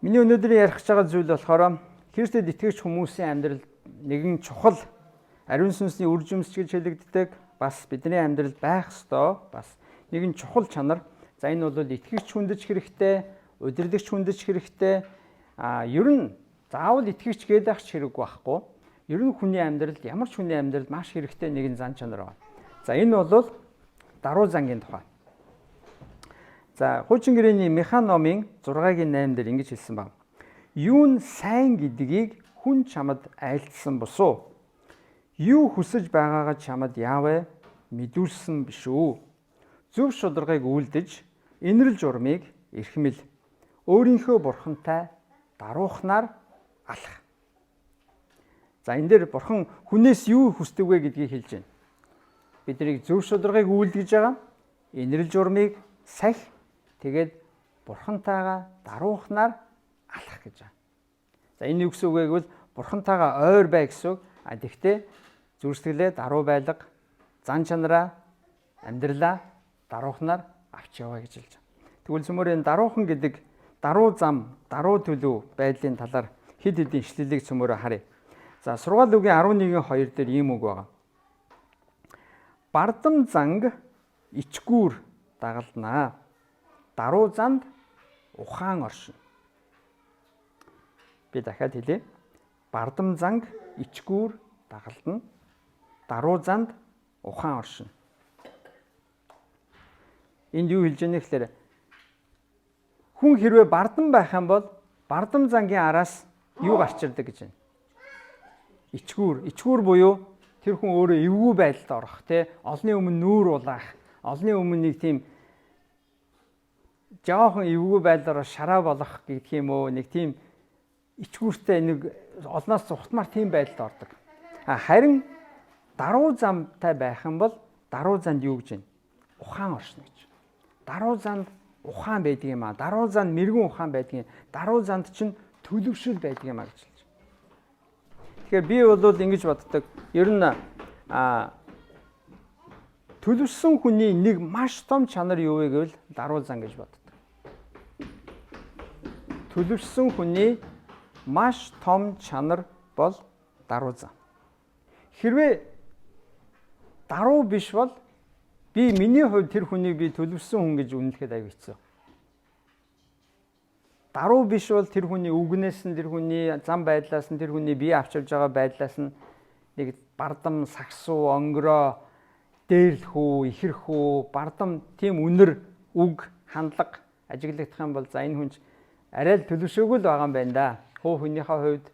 Миний өнөөдрийн ярих гэж байгаа зүйл болохоор Христэд итгэж хүмүүсийн амьдралд нэгэн чухал ариун сүнсний үр жимс гэж хэлэгддэг, бас бидний амьдралд байх ёстой бас нэгэн чухал чанар. За энэ бол итгэгч хүндэж хэрэгтэй, удирдагч хүндэж хэрэгтэй. Ер нь заавал итгэгч гэдэг ах хэрэг байхгүй. Ер нь хүний амьдралд ямар ч хүний амьдралд маш хэрэгтэй нэгэн зан чанар байна. За энэ бол даруй зангийн тухай. За хуучин гэрээний Миха номын 6-гийн 8 дээр ингэж хэлсэн байна. Юу нь сайн гэдгийг хүн чамд айлтсан босуу. Юу хүсэж байгаагаа чамд яавэ мэдүүлсэн биш үү? Зөв шударгыг үлдэж, инрэл журмыг эрхмэл. Өөрийнхөө бурхантай даруухнаар алах. За энэ дээр бурхан хүнээс юу хүсдэг вэ гэдгийг хэлж байна. Биднийг зөв шударгыг үлдгэж байгаа. Инрэл журмыг сахи тэгээд бурхантайгаа даруухнаар алах гэж байна. За энэ юу гэсэн үг вэ гэвэл бурхантайгаа ойр бай гэсэн үг. Тэгэхдээ зүрсгэлээ даруй байлга, зан чанараа, амьдралаа даруухнаар авч яваа гэж хэлж байна. Тэгвэл зөвмөр энэ даруухан гэдэг даруй зам, даруй төлөв байдлын талаар хэд хэдийн ишлэлийг зөвмөрөө харъя. За сургаал үгийн 11:2 дээр ийм үг байгаа. Бардам занг ичгүүр дагалднаа. Даруй занд ухаан оршино. Би дахиад хэлье. Бардам занг ичгүүр дагалдана. Даруй занд ухаан оршино. Энд юу хэлж яах вэ гэхээр хүн хэрвээ бардам байх юм бол бардам зангийн араас юу гарч ирдэг гэж байна. Ичгүүр буюу тэр хүн өөрөө эвгүй байдалд орох, олны өмнө нүүр улаах, олны өмнө нэг тийм жоохон эвгүй байдлаар шараа болох гэх юм уу, нэг тийм ичгүүртэй нэг олноос зугтмар тийм байдалд ордог. Харин даруй замтай байх юм бол даруй занд юу гэж байна? Ухаан оршно гэж. Даруй занд ухаан байдаг юм аа. Даруй занд мэрэгэн ухаан байдаг юм. Даруй занд чинь төлөвшил байдаг юм аа гэж хэлж. Тэгэхээр би бол ингэж боддог. Ер нь төлөвшсөн хүний нэг маш том чанар юу вэ гэвэл даруй зан гэж боддог. Төлөвшсөн хүний маш том чанар бол даруй зан. Хэрвээ даруй биш бол миний хувьд тэр хүнийг би төлөвшсөн хүн гэж үнэлэхэд аюу хэцүү. Даруй биш бол тэр хүний үгнээс нь, тэр хүний зам байдлаас нь, тэр хүний бие авч явж байгаа байдлаас нь нэг бардам, сагсуу, онгороо, дээрлэх үү, ихэрх үү, бардам тийм үнэр, үг, хандлага ажиглагдах юм бол за энэ хүн арай л төлөвшөөгүй л байгаа юм байна да. Хуу хүнийхээ хувьд,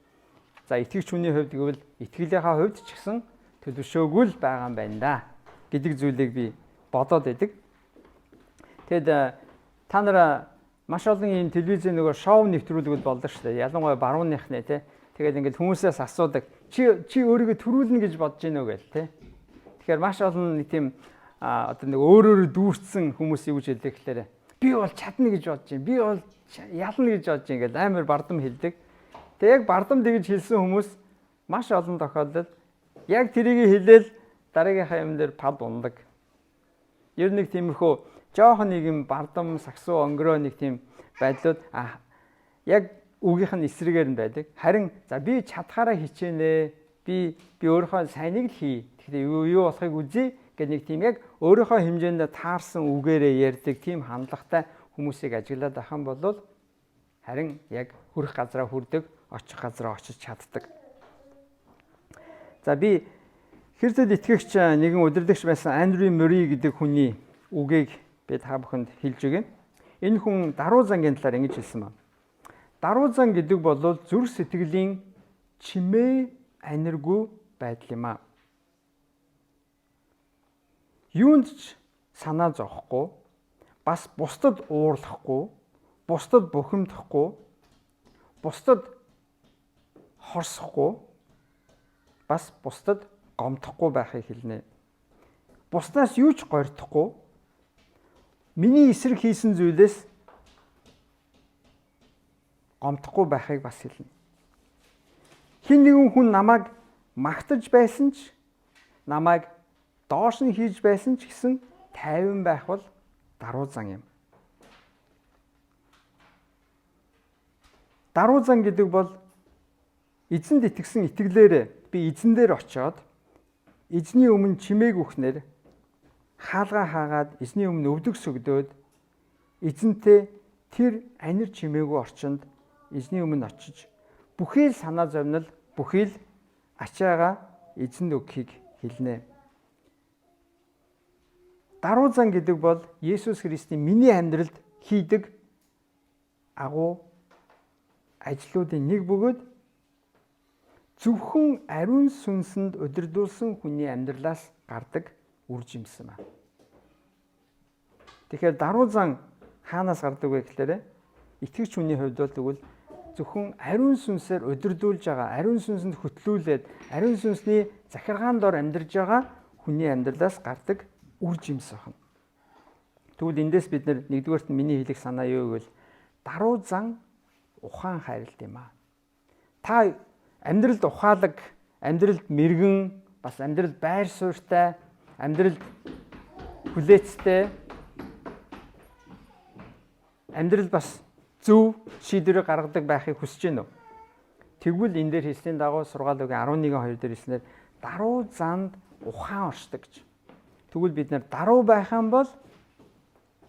за итгэгч хүний хувьд гэвэл итгэлийнхаа хувьд ч гэсэн төлөвшөөгүй л байгаа юм байна да гэдэг зүйлийг би бодоод байдаг. Тэгэд та нараа маш олон энэ телевизийн нөгөө шоу нэвтрүүлгүүд болдог шүү дээ. Ялангуяа барууныхны тэгээд ингээд хүмүүсээс асуудаг. Чи өөрийгөө төрүүлнэ гэж бодож байна уу гээл Тэгэхээр маш олон нэг тийм одоо нэг өөрөөрөө дүүрсэн хүмүүс юу гэж хэлдэг гэхээр би бол чадна гэж бодож байна. Би бол ялна гэж бодож байна гэдэг амар бардам хэлдэг. Тэг яг бардам тэгж хэлсэн хүмүүс маш олон тохиолдолд яг тэрийг хэлээл дараагийнхаа юм дээр пад ундаг. Ер нь нэг тиймэрхүү жоохон нэг юм бардам, сагсуу, онгороо нэг тийм байдлууд яг үгийнх нь эсрэгээр нь байдаг. Харин за би чадхаараа хичээнэ. Би өөрийнхөө сайныг л хий. Тэгэхээр юу болохыг үзье гэдэг нэг тийм яг өөрийнхөө хэмжээнд таарсан үгээрээ ярьдаг тийм хандлагатай хүмүүсийг ажиглаад авах юм бол харин яг хүрэх газараа хүрдэг, очих газараа очиж чаддаг. За би Христэд итгэгч нэгэн удирдагч байсан Андрю Мори гэдэг хүний үгийг би та бүхэнд хэлж өгье. Энэ хүн даруй зангийн талаар ингэж хэлсэн байна. Даруй зан гэдэг бол зүрх сэтгэлийн чимээ аниргүй байдал юм аа. Юунд ч санаа зовхгүй, бас бусдад уурлахгүй, бусдад бухимдахгүй, бусдад хорсохгүй, бас бусдад гомдохгүй байхыг хэлнэ. Бусдаас юу ч горьдохгүй, миний эсрэг хийсэн зүйлээс гомдохгүй байхыг бас хэлнэ. Хэн нэгэн хүн намайг магтаж байсан ч, намайг доош нь хийж байсан ч гэсэн тайван байх бол даруй зан юм. Даруй зан гэдэг бол эзэнд итгэсэн итгэлээр би эзэн дээр очиод эзний өмнө чимээг үхнэр хаалгаа хаагаад эзний өмнө өвдөг сөгдөөд эзэнтэй тэр анир чимээгүй орчинд эзний өмнө очиж бүхий л санаа зовнил, бүхий л ачаага эзэнд өгөхийг хэлнэ. Даруй зан гэдэг бол Есүс Христийн миний амьдралд хийдэг агуу ажлуудын нэг бөгөөд зөвхөн ариун сүнсэнд удирдуулсан хүний амьдралаас гардаг үр жимсэн ба. Тэгэхээр даруй зан хаанаас гардаг вэ гэхээр итгэгч хүний хувьд бол тэгвэл зөвхөн ариун сүнсээр удирдуулж байгаа, ариун сүнсэнд хөтлүүлээд, ариун сүнсний захиргаан дор амьдарж байгаа хүний амьдралаас гардаг үр жимс байна. Тэгвэл эндээс бид нэгдүгээрт нь миний хэлэх санаа юу гэвэл даруй зан ухаан хайралт юм аа. Та амьдралд ухаалаг, амьдралд мэргэн, бас амьдралд байр суурьтай, амьдралд хүлээцтэй, амьдралд бас зөв шийдвэр гаргадаг байхыг хүсэж байна уу? Тэгвэл энэ дээр хэлсний дагуу сургаал үгийн 11:2 дээр хэлснээр даруй занд ухаан оршдог гэж. Тэгвэл бид нар даруй байх юм бол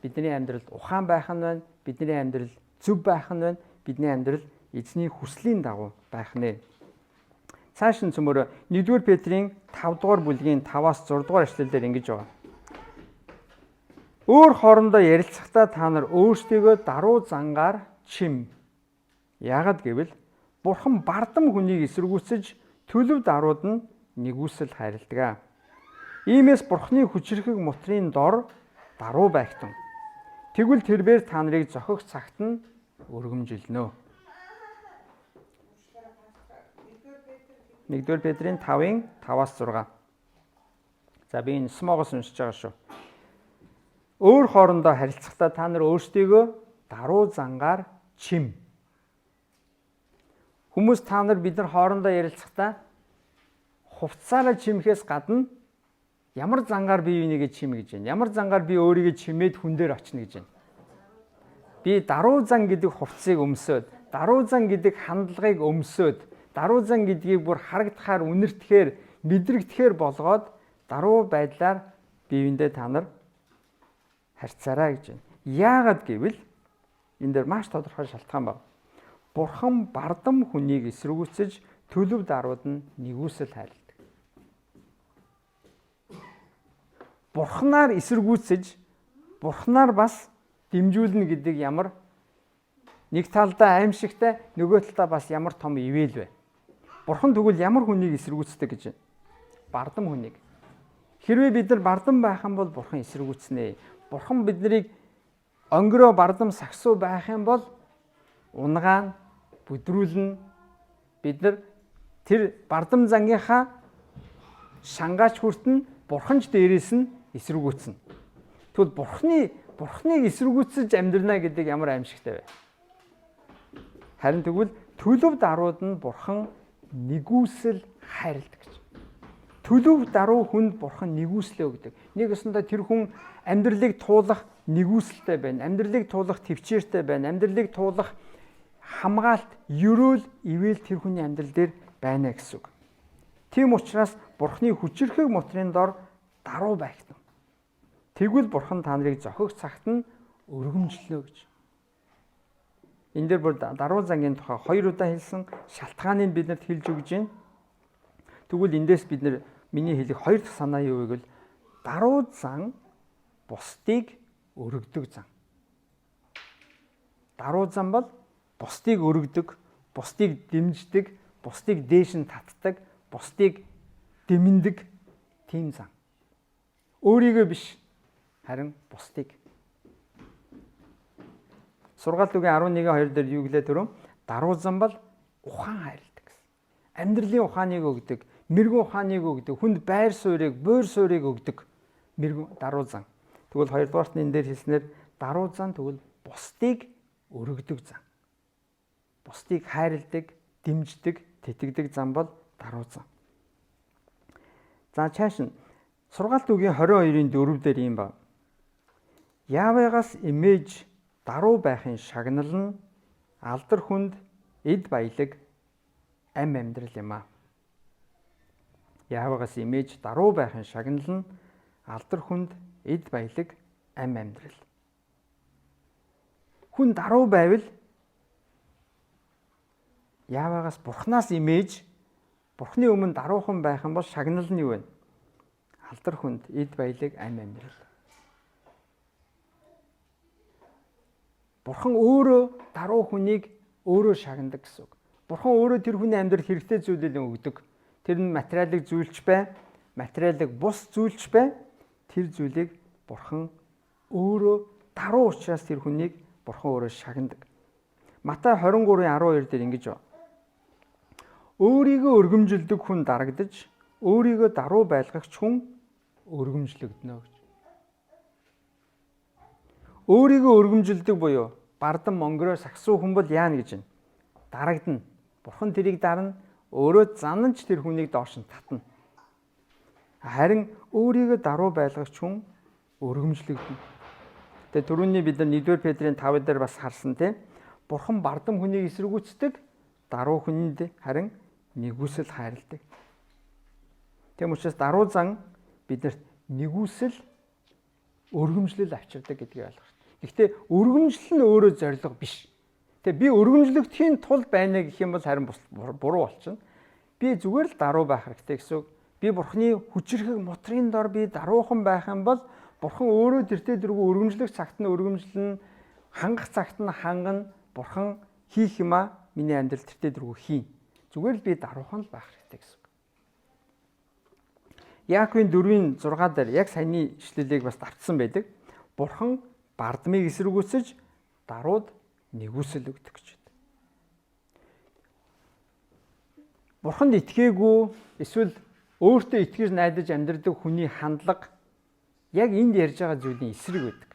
бидний амьдралд ухаан байх нь байна, бидний амьдрал зөв байх нь байна, бидний амьдрал эзний хүслийн дагуу байх нэ. Цааш нь цөмөр 1-р Петрийн 5-р бүлгийн 5-аас 6-р эшлэл дээр ингэж байгаа. Өөр хоорондоо ярилцахдаа та нар өөрсдийгөө даруй зангаар чим. Яагад гэвэл Бурхан бардам хүнийг эсэргүүцэж төлөв дарууд нь нэгүсэл хайрладаг. Иймээс Бурханы хүчрхэг мотрын дор даруй байгтан. Тэгвэл тэрээр та нарыг зохих цагт нь өргөмжилнө. 1-р Петрийн 5-ын 5-аас 6. За би энэ смогоос уншиж байгаа шүү. Өөр хоорондоо харилцахдаа та нар өөрсдийгөө даруй зангаар чим. Хүмүүс та нар бид нар хоорондоо ярилцахдаа хувцсаараа чимхээс гадна ямар зангаар бие бинийгээ чим гэж байна. Ямар зангаар би өөрийгөө чимээд хүн дээр очно гэж байна. Би даруй зан гэдэг хувцсыг өмсөөд, даруй зан гэдэг хандлагыг өмсөөд, даруй зан гэдгийг бүр харагдахаар, үнэртэхээр, мэдрэгдэхээр болгоод даруй байдлаар биеиндээ та нар харьцаарай гэж байна. Яагаад гэвэл энэ дээр маш тодорхой шалтгаан байна. Бурхан бардам хүнийг эсэргүүцэж төлөв дарууд нь нэгүсэл хайрладаг. Бурханаар эсэргүүцэж, Бурханаар бас дэмжүүлнэ гэдэг ямар нэг талдаа аимшигтай, нөгөө талдаа бас ямар том ивэл вэ? Бурхан тэгвэл ямар хүнийг эсэргүүцдэг гэж байна? Бардам хүнийг. Хэрвээ бид нар бардам байх юм бол Бурхан эсэргүүцнэ. Бурхан биднийг онгороо бардам сагсуу байх юм бол унгаан бүдрүүлнэ. Бид нар тэр бардам зангийнхаа шангаач хүртэн Бурханч дээрээс нь эсэргүүцнэ. Тэгвэл Бурханыг эсэргүүцэж амьдрна гэдэг ямар аимшигтай вэ? Харин тэгвэл төлөв дарууд нь Бурхан нэгүсэл хайрладаг гэж. Төлөв даруй хүнд Бурхан нэгүслээ өгдөг. Нэг өсөндөө тэр хүн амьдралыг туулах нэгүсэлтэй байна. Амьдралыг туулах төвчээртэй байна. Амьдралыг туулах хамгаалт, ерөөл, ивэл тэр хүний амьдрал дээр байна гэсэн үг. Тийм учраас Бурханы хүчрхэг мотрын дор даруй байгтан. Тэгвэл Бурхан та нарыг зохих цагт нь өргөмжлөө гэж. Энэ дээр бүр даруй зангийн тухай 2 удаа хэлсэн шалтгааныг бидэнд хэлж өгж байна. Тэгвэл эндээс бид миний хэлэх 2 дахь санаа юу вэ гэвэл даруй зан бусдыг өргөдөг зан. Даруй зан бол бусдыг өргөдөг, бусдыг дэмждэг, бусдыг дээш нь татдаг, бусдыг дэмэндэг тийм зан. Өөрийгөө биш, харин бусдыг. Сургаалт үгийн 11:2 дээр юу гэлээ түрүү? Даруй зан бол ухаан хайрладаг гэсэн. Амьдралын ухааныг өгдөг, мэрэгэн ухааныг өгдөг, хүнд байр суурийг, буур суурийг өгдөг мэрэгэн даруй зан. Тэгвэл 2 дугаарт нь энэ дээр хэлснээр даруй зан тэгвэл бусдыг өргөдөг зан. Бусдыг хайрладаг, дэмждэг, тэтгэдэг зан бол даруй зан. За цааш нь сургаалт үгийн 22-ын 4 дээр юм ба. Яавегаас имэж даруй байхын шагнал нь алдар хүнд эд баялаг, ам амьдрал юм а. Яавагаас имэж даруй байхын шагнал нь алдар хүнд эд баялаг, ам амьдрал. Хүн даруй байвал Яавагаас Бурханаас имэж Бурханы өмнө даруухан байх юм бол шагнал нь юу вэ? Алдар хүнд эд баялаг, ам амьдрал. Бурхан өөрөө даруй хүнийг өөрөө шагнадаг гэсэн үг. Бурхан өөрөө тэр хүний амьдрал хэрэгтэй зүйлийг өгдөг. Тэр нь материалыг зүйлч бай, материалыг бус зүйлч бай. Тэр зүйлийг Бурхан өөрөө даруй учраас тэр хүнийг Бурхан өөрөө шагнадаг. Матай 23:12 дээр ингэж байна. Өөрийгөө өргөмжилдэг хүн дарагдаж, өөрийгөө даруй байлгагч хүн өргөмжлөгдөнө гэж. Өөрийгөө өргөмжилдэг буюу бардам монгороо сагсуу хүн бол яана гэж байна. Дарагдана. Бурхан тэрийг дарна, өөрөө зананч тэр хүнийг доош нь татна. Харин өөрийгөө даруй байлгагч хүн өргөмжлөгдөнө. Тэгээ түрүүний бид нар 1-р Петрийн 5 дээр бас харсан тийм. Бурхан бардам хүнийг эсэргүүцдэг, даруй хүнд харин нэгүсэл хайрладаг. Тийм учраас даруй зан биднэрт нэгүсэл, өргөмжлөл авчирдаг гэдгийг ойлгох. Гэхдээ өргөмжлөл нь өөрөө зориг биш. Тэгээ би өргөмжлөгдөхийн тулд байна гэх юм бол харин буруу болчихно. Би зүгээр л даруй байх хэрэгтэй гэсэн үг. Би Бурханы хүчрхэг мотрын дор би даруухан байх юм бол Бурхан өөрөө тэртээ дэргүй өргөмжлөх цагт нь өргөмжлөн, хангах цагт нь хангана. Бурхан хийх юмаа миний амьдрал тэртээ дэргүй хийн. Зүгээр л би даруухан л байх хэрэгтэй гэсэн үг. Яаковын 4:6 дээр яг саяны ишлэлийг бас давтсан байдаг. Бурхан бардамыг эсэргүүцэж дарууд нэгүсэл өгдөг гэж байна. Бурханд итгээгүй эсвэл өөртөө итгэж найдаж амьдрдаг хүний хандлага яг энд ярьж байгаа зүйлийн эсрэг байдаг.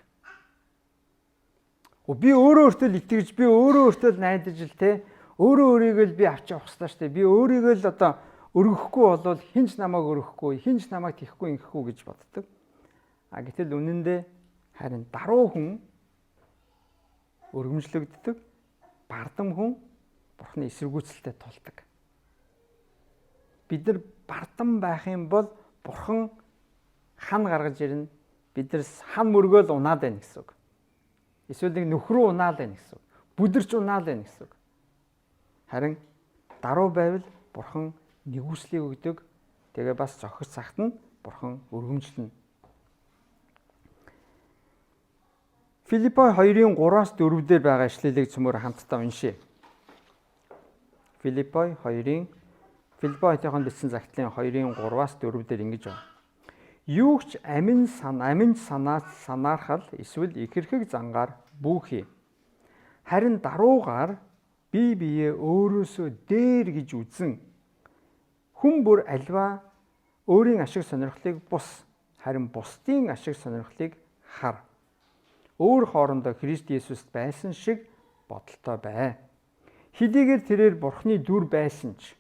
Би өөрөө өөртөө л итгэж, би өөрөө өөртөө л найдаж л те өөрөө өөрийгөө л би авч явах хэрэгтэй шүү дээ. Би өөрийгөө л одоо өргөхгүй болвол хинч намайг өргөхгүй, хинч намайг тийхгүй ингэхгүй гэж боддог. Гэтэл үнэндээ харин даруй хүн өргөмжлөгддөг, бардам хүн Бурханы эсэргүүцэлтэй тулдаг. Бид нар бардам байх юм бол Бурхан хан гаргаж ирнэ. Бид нар хан мөргөөл унаад байна гэсэн үг. Эсвэл нэг нөхрөө унаал байна гэсэн үг. Бүдэрч унаал байна гэсэн үг. Харин даруй байвал Бурхан нэгүслийг өгдөг. Тэгээ бас зохих цагт нь Бурхан өргөмжлөнө. Филиппой 2:3-4 дээр байгаа ишлэлийг цөмөр хамтдаа уншъя. Филиппой 2-ын Филиппойтойхон бичсэн загтлын 2:3-4 дээр ингэж байна. Юугч амин санаач санаархал эсвэл ихэрхэг зангаар бүүхий. Харин даруугаар бие биеэ өөрөөсөө дээр гэж үзэн хүн бүр альва өөрийн ашиг сонирхлыг бус, харин бусдын ашиг сонирхлыг хар. Өөр хоорондоо Христ Есүст байсан шиг бодолтой бай. Хэдийгээр тэрээр Бурханы дүр байсан ч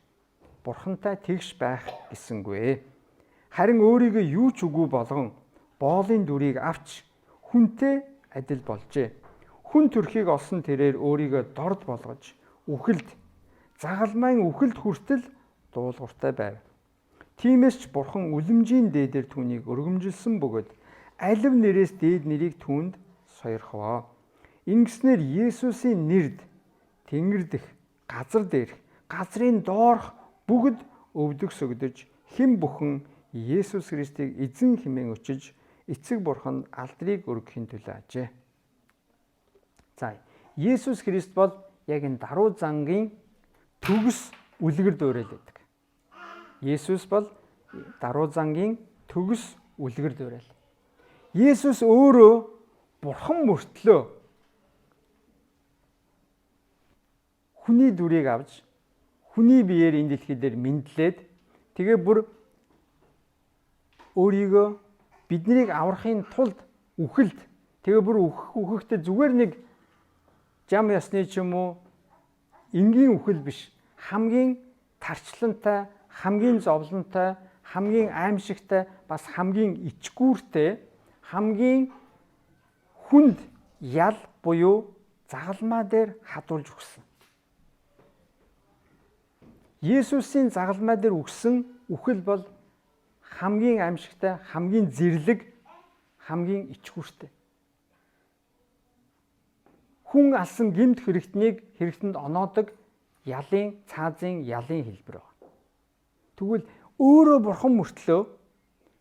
Бурхантай тэгш байх гэсэнгүй. Харин өөрийгөө юу ч үгүй болгон боолын дүрийг авч хүнтэй адил болжээ. Хүн төрхийг олсон тэрээр өөрийгөө дорд болгож үхэлд, загалмайн үхэлд хүртэл дуулууртай байв. Тиймээс ч Бурхан үлэмжийн дээдэр түүнийг өргөмжилсөн бөгөөд алив нэрээс дээд нэрийг түүнд сойрховоо. Ингэснээр Есүсийн нэрд тэнгэр дэх, газар дээрх, газрын доорх бүгд өвдөг сөгдөж хэн бүхэн Есүс Христийг эзэн хэмээн өчөж эцэг Бурханд алдрыг өргөхийн төлөө ажээ. За, Есүс Христ бол яг энэ даруй зангийн төгс үлгэр дуурайл байдаг. Есүс бол даруй зангийн төгс үлгэр дуурайл. Есүс өөрөө Бурхан мөртлөө хүний дүрийг авч хүний биеэр энэ дэлхий дээр мэдлээд тэгээ бүр өөрийгөө биднийг аврахын тулд үхэлд тэгээ бүр үхэхдээ зүгээр нэг жам ясны ч юм уу энгийн үхэл биш, хамгийн тарчлантай, хамгийн зовлонтой, хамгийн аимшигтай, бас хамгийн ичгүүртэй, хамгийн хүнд ял буюу загалмаа дээр хадуулж өгсөн. Есүсийн загалмай дээр үгсэн үхэл бол хамгийн аимшигтай, хамгийн зэрлэг, хамгийн ичгүүртэй. Хүн алсан гэмт хэрэгтэнд оноодог ялын, цаазын ялын хэлбэр байна. Тэгвэл өөрөө бурхан мөртлөө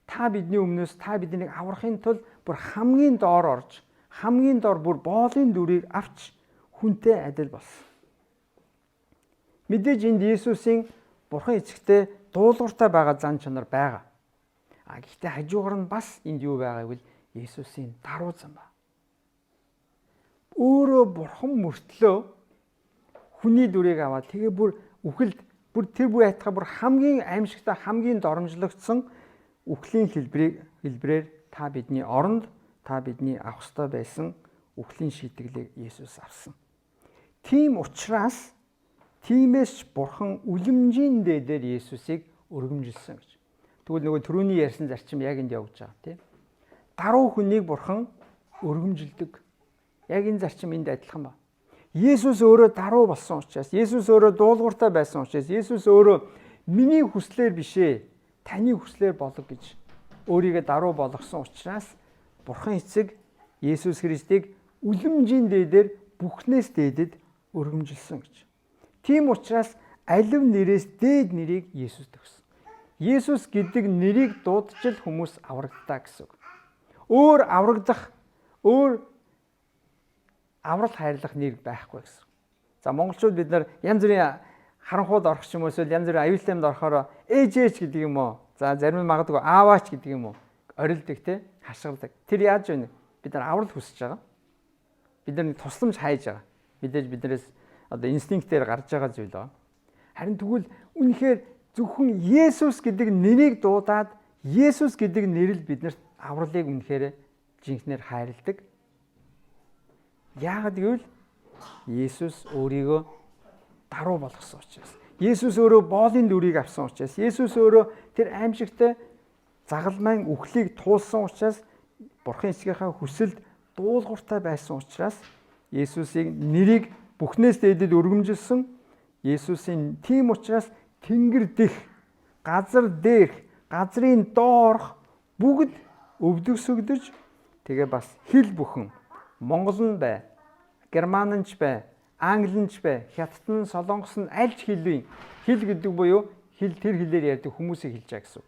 та бидний өмнөөс та биднийг аврахын тулд бүр хамгийн доор орж, хамгийн доор бүр боолын дүрийг авч хүнтэй адил болсон. Мэдээж энд Есүсийн бурхан эцэгтэй дуулууртай байгаа зан чанар байгаа. Гэхдээ хажуугаар нь бас энд юу байгаа гэвэл Есүсийн даруй зам ба. Өөрөө бурхан мөртлөө хүний дүрийг аваад тэгээ бүр үхэлд бүр тэр буй айтха бүр хамгийн аимшигтай, хамгийн доромжлогдсон үхлийн хэлбэрээр та бидний оронд, та бидний авах ёстой байсан үхлийн шийтгэлийг Есүс авсан. Тийм учраас тиймээс бурхан үлэмжийн дээдээр Есүсийг өргөмжилсөн гэж. Тэгвэл нөгөө түрүүний ярьсан зарчим яг энд явж байгаа тийм. Даруй хүнийг бурхан өргөмжилдэг. Яг энэ зарчим энд адилхан ба. Есүс өөрөө даруй болсон учраас, Есүс өөрөө дуулууртай байсан учраас, Есүс өөрөө миний хүслээр бишээ, таны хүслээр болог гэж өөрийгөө даруй болгосон учраас бурхан эцэг Есүс Христийг үлэмжийн дээдээр бүхнээс дээдэд өргөмжилсөн гэж. Тийм учраас алив нэрээс дээд нэрийг Есүс төгсөн. Есүс гэдэг нэрийг дуудчил хүмүүс аврагдтаа гэсэн үг. Өөр аврагдах, өөр аврал хайрлах нэр байхгүй гэсэн. За монголчууд бид нар янз бүрийн харанхууд орох ч юм уу эсвэл янз бүрийн аюултаймд орохоор ээжээч гэдэг юм уу. За зарим нь магадгүй ааваач гэдэг юм уу. Орилдог те хашгирдаг. Тэр яаж вэ? Бид нар аврал хүсэж байгаа. Бид нар тусламж хайж байгаа. Мэдээж биднээс одоо инстинктээр гарч байгаа зүйл байна. Харин тэгвэл үнэхээр зөвхөн Есүс гэдэг нэрийг дуудаад Есүс гэдэг нэрэл биднэрт авралыг үнэхээр жинхнээр хайрладаг. Яагаад гэвэл Есүс өөрийгөө даруй болгосон учраас. Есүс өөрөө боолын дүрийг авсан учраас. Есүс өөрөө тэр аимшигтай загалмайн үхлийг туулсан учраас Бурхан эцгийнхаа хүсэлд дуулууртай байсан учраас Есүсийн нэрийг бүхнээс дээдэд өргөмжилсөн. Есүсийн тийм учраас тэнгэр дэх, газар дээрх, газрын доорх бүгд өвдөгсөгдөж тэгээ бас хэл бүхэн Монгол нь бай, Германч бай, Англич бай, Хятадн, Солонгос нь аль ч хэлвийн хэл гэдэг буюу тэр хэлээр ярьдаг хүмүүсийг хэлж байгаа гэсэн.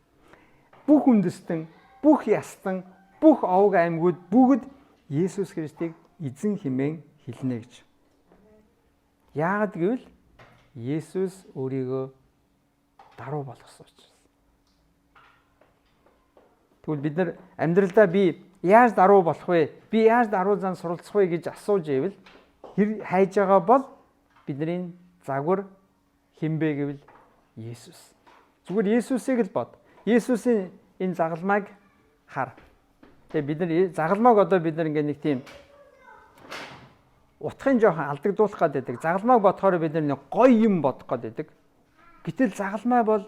Бүх үндэстэн, бүх ястан, бүх овг аймагуд бүгд Есүс Христийг эзэн хэмээн хэлнэ гэж. Яагаад гэвэл Есүс өөрийгөө даруй болгосон учраас. Тэгвэл бид нар амьдралдаа би яаж даруй болох вэ? Би яаж даруй зан суралцах вэ гэж асууж ивэл хайж байгаа бол бидний загвар хинбэ гэвэл Есүс. Зүгээр Есүсийг л бод. Есүсийн энэ загалмайг хар. Тэгээ бид нар загалмайг одоо бид нар ингээ нэг тийм утгын жоохон алдагдуулах гэдэг. Загалмайг бодохоор бид нар гоё юм бодох гэдэг. Гэтэл загалмай бол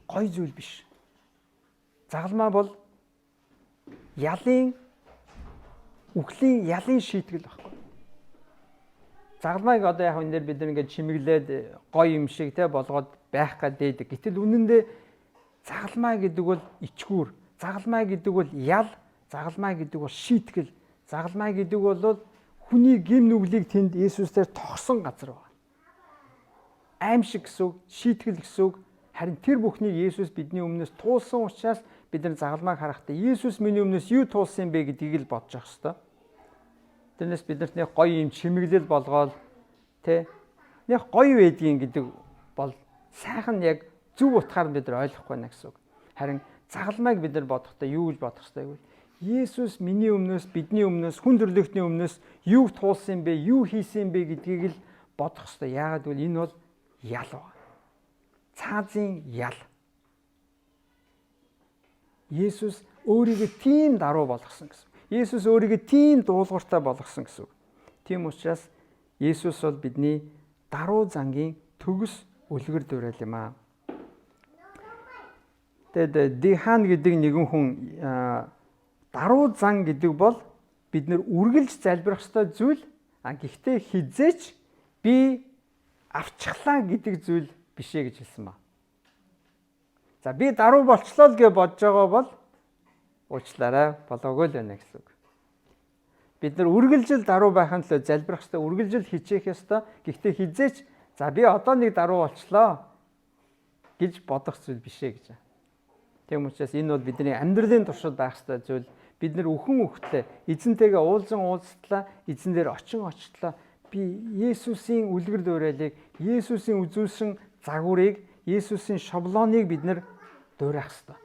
гоё зүйл биш. Загалмай бол үхлийн ялын шийтгэл байхгүй. Загалмайг одоо яг энэ дээр бид нэг чимэглээд гоё юм шиг те болгоод байх гэдэг. Гэтэл үнэндээ загалмай гэдэг бол ичгүүр, загалмай гэдэг бол ял, загалмай гэдэг бол шийтгэл, загалмай гэдэг бол хүний гэм нүглийг тэнд Есүсээр тогсон газар байна. Аимшиг гэсэн үг, шийтгэл гэсэн үг. Харин тэр бүхнийг Есүс бидний өмнөөс туулсан учраас бид нар загалмайг харахдаа Есүс миний өмнөөс юу туулсан бэ гэдгийг л бодож явах хэрэгтэй. Тэрнээс биднэрт нэг гоё юм чимэглэл болгоод тэ нэг гоё байдгийн гэдэг бол сайхан яг зөв утгаар бид нар ойлгохгүй байна гэсэн үг. Харин загалмайг бид нар бодохдоо юу гэж бодох хэрэгтэй вэ? Есүс миний өмнөөс, бидний өмнөөс, хүн төрлөختний өмнөөс юу туулсан бэ, юу хийсэн бэ гэдгийг л бодох хэрэгтэй. Яагаад гэвэл энэ бол ял байна. Цаазын ял. Есүс өөрийгөө тийм даруй болгосон гэсэн. Есүс өөрийгөө тийм дуулууртай болгосон гэсэн. Тийм учраас Есүс бол бидний даруй зангийн төгс үлгэр дуурайл юм аа. Тэгээд Дихан гэдэг нэгэн хүн даруй зан гэдэг бол бид нэр үргэлж залбирах ёстой зүйл. Гэхдээ хизээч би авчихлаа гэдэг зүйл биш ээ гэж хэлсэн ба. За би даруй болчлоо л гэж бодож байгаа бол уучлаарай, болоогүй л байна гэсэн үг. Бид нар үргэлжил даруй байхын төлөө залбирах ёстой, үргэлжил хичээх ёстой. Гэхдээ хизээч за би одоо нэг даруй болчлоо гэж бодох зүйл биш ээ гэж. Тийм учраас энэ бол бидний амьдралын туршид байх ёстой зүйл. Бид нар үхэн үхтлээ, эзэнтэйгээ уулзан уулзтлаа, эзэн дээр очин очтлаа. Би Есүсийн үлгэр дуурайлыг, Есүсийн үзүүлсэн загварыг, Есүсийн шаблоныг бид нар дуурайх ёстой.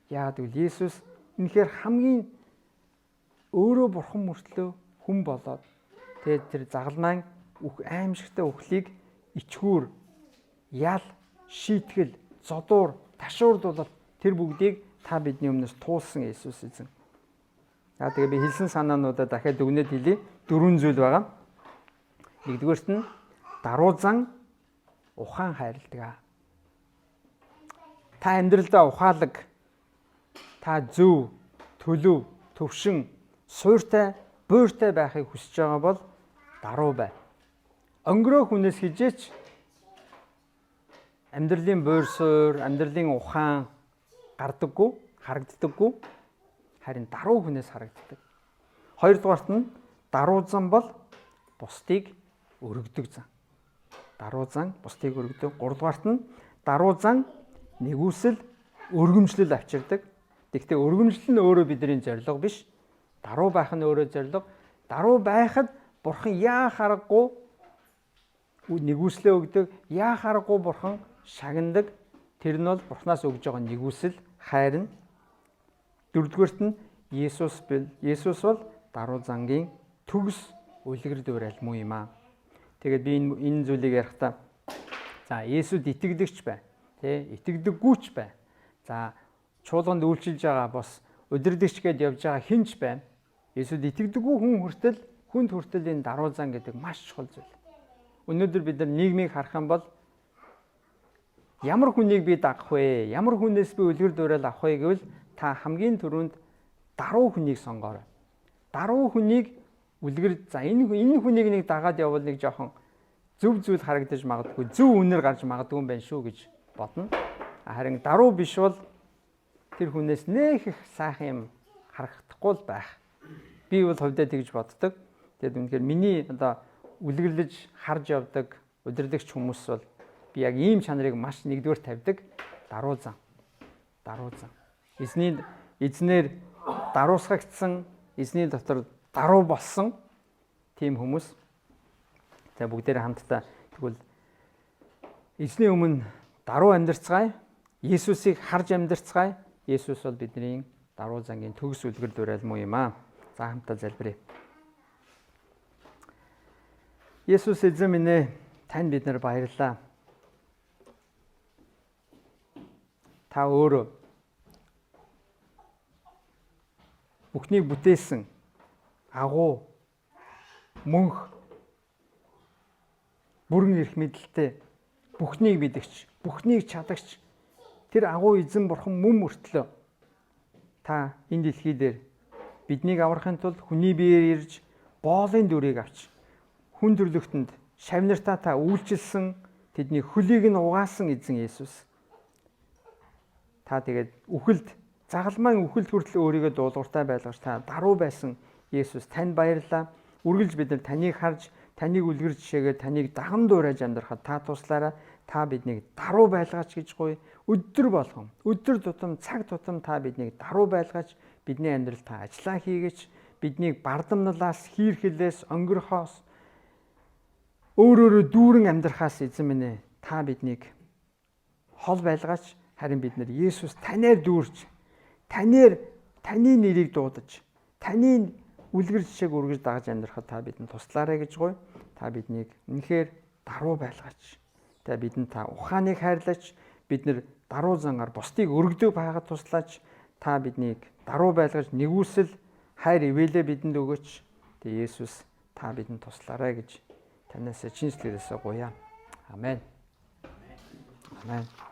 Яагаад гэвэл Есүс үнэхээр хамгийн өөрөө бурхан мөртлөө хүн болоод тэгээд тэр загалмайн аимшигтай үхлийг ичгүүр, ял, шийтгэл, зодуур, ташуурдуулалт тэр бүгдийг та бидний өмнөөс туулсан Есүс эзэн. Тэгээ би хэлсэн санаануудаа дахиад дүгнээд хэлье. 4 зүйл байгаа. Нэгдүгээрт нь даруй зан ухаан хайрладаг. Та амьдралдаа ухаалаг, та зөв, төлөв, төвшин, суйртай, буйртай байхыг хүсэж байгаа бол даруй бай. Өнгөрөө хүнээс хижээч амьдралын буйр суур, амьдралын ухаан гардаггүй, харагддаггүй. Харин даруй хүнээс харагддаг. Хоёрдугаарт нь даруй зан бол бусдыг өргөдөг зан. Даруй зан бусдыг өргөдөг. Гуравдугаарт нь даруй зан нэгүсэл, өргөмжлөл авчирдаг. Гэхдээ өргөмжлөл нь өөрөө бидний зорилго биш. Даруй байх нь өөрөө зорилго. Даруй байхад бурхан яа харахгүй нэгүслээ өгдөг. Яа харахгүй бурхан шагнадаг. Тэр нь бол бурханаас өгж байгаа нэгүсэл, хайр нь. Дөрөвдүгээрт нь Есүс бол даруй зангийн төгс үлгэр дуурайл муу юм аа. Тэгээд би энэ зүйлийг ярихдаа за Есүд итгэдэгч бай. Тэ итгэдэггүйч бай. За чуулганд үйлчилж байгаа бос удирдагч гээд явж байгаа хинч бай. Есүд итгэдэггүй хүнд хүртэл энэ даруй зан гэдэг маш чухал зүйл. Өнөөдөр бид нар нийгмийг харах юм бол ямар хүнийг би дагах вэ? Ямар хүнээс би үлгэр дуурайл авах вэ гэвэл та хамгийн түрүүнд даруй хүнийг сонгоорой. Даруй хүнийг үлгэр за энэ хүнийг нэг дагаад явбал нэг жоохон зөв зүйл харагдаж магадгүй, зөв үнээр гарч магадгүй юм байна шүү гэж бодно. Харин даруй биш бол тэр хүнээс нэх их сайхан юм харагдахгүй л байх. Би бол хувьдаа тэгж боддог. Тэгэд үнэхээр миний одоо үлгэрлэж харж явдаг удирдагч хүмүүс бол би яг ийм чанарыг маш нэгдүгээр тавьдаг. Даруй зан. Даруй зан. Эзнэр даруусгагдсан, эзний дотор даруй болсон тийм хүмүүс. За бүгдээрээ хамтдаа тэгвэл эзний өмнө даруй амьдарцгаая. Есүсийг харж амьдарцгаая. Есүс бол бидний даруй зангийн төгс үлгэр дуурайл муу юм аа. За хамтдаа залбирая. Есүс эзэн минь ээ, танд бид нар баярлалаа. Та өөрөө бүхнийг бүтээсэн агуу мөнх бүрэн эрх мэдэлтэй бүхнийг мэдгч, бүхнийг чадагч тэр агуу эзэн бурхан мөн мөртлөө та энэ дэлхий дээр биднийг аврахын тулд хүний биеэр ирж боолын дүрийг авч хүн төрлөختөнд шавнартаа та үйлчилсэн тэдний хөлийг нь угаасан эзэн Есүс. Та тэгээд үхэлд загалмайн үхэлд хүртэл өөрийгөө дуулууртай байлгаж та даруй байсан Есүс танд баярлалаа. Үргэлж бид нар таныг харж, таныг үлгэр жишээгээр таныг даган дуурайж амьдрахад та туслаарай. Та биднийг даруй байлгаач гэж гоё. Өдөр болгон, өдөр тутам, цаг тутам та биднийг даруй байлгаач. Бидний амьдралд та ажиллаа хийгээч. Биднийг бардамналаас, хийрхэлээс, өнгөрөхөөс өөрөөрөө дүүрэн амьдрахаас эзэн минь ээ, та биднийг хол байлгаач. Харин бид нар Есүс танаар дүүрч, таны нэрийг дуудаж, таны үлгэр жишээг үргэж дагаж амьдрахад та бидэнд туслаарай гэж гоё. Та биднийг үнэхээр даруй байлгаач. Та бидэнд та ухааныг хайрлаач. Бид нар даруй зангаар бусдыг өргөдөг байгаад туслаач. Та биднийг даруй байлгаж нэгүсэл хайр ивэлээ бидэнд өгөөч. Тэгээ Есүс та бидэнд туслаарай гэж танаас чин сэтгэлээсээ гуяа. Амен. Амен.